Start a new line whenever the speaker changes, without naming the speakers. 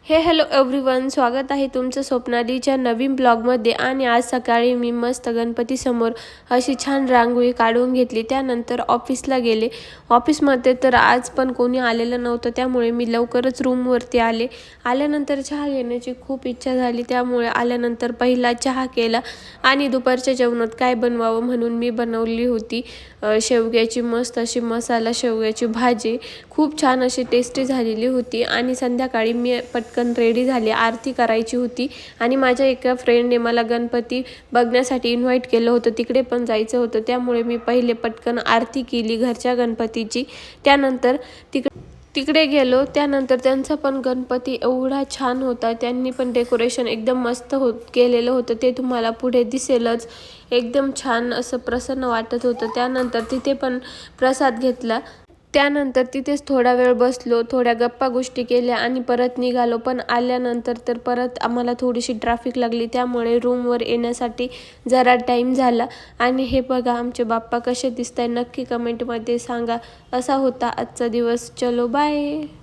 Hello everyone, स्वागत आहे तुमचं स्वप्नालीच्या नवीन ब्लॉगमध्ये। आणि आज सकाळी मी मस्त गणपती समोर अशी छान रांगोळी काढून घेतली। त्यानंतर ऑफिसला गेले। ऑफिसमध्ये तर आज पण कोणी आलेलं नव्हतं, त्यामुळे मी लवकरच रूमवरती आले। आल्यानंतर चहा घेण्याची खूप इच्छा झाली, त्यामुळे आल्यानंतर पहिला चहा केला आणि दुपारच्या जेवणात काय बनवावं म्हणून मी बनवली होती शेवग्याची मस्त अशी मसाला शेवग्याची भाजी। खूप छान अशी टेस्टी झालेली होती। आणि संध्याकाळी मी पटकन रेडी झाली, आरती करायची होती आणि माझ्या एका फ्रेंडने मला गणपती बघण्यासाठी इन्व्हाइट केलं होतं, तिकडे पण जायचं होतं, त्यामुळे मी पहिले पटकन आरती केली घरच्या गणपतीची। त्यानंतर तिकडे गेलो। त्यानंतर त्यांचा पण गणपती एवढा छान होता, त्यांनी पण डेकोरेशन एकदम मस्त केलेलं होतं, ते तुम्हाला पुढे दिसेलच। एकदम छान असं प्रसन्न वाटत होतं। त्यानंतर तिथे पण प्रसाद घेतला। त्यानंतर तिथेच थोडा वेळ बसलो, थोड्या गप्पा गोष्टी केल्या आणि परत निघालो। पण आल्यानंतर तर परत आम्हाला थोडीशी ट्रॅफिक लागली, त्यामुळे रूमवर येण्यासाठी जरा टाईम झाला। आणि हे बघा आमचे बाप्पा कसे दिसताय, नक्की कमेंटमध्ये सांगा। असा होता आजचा दिवस। चलो बाय।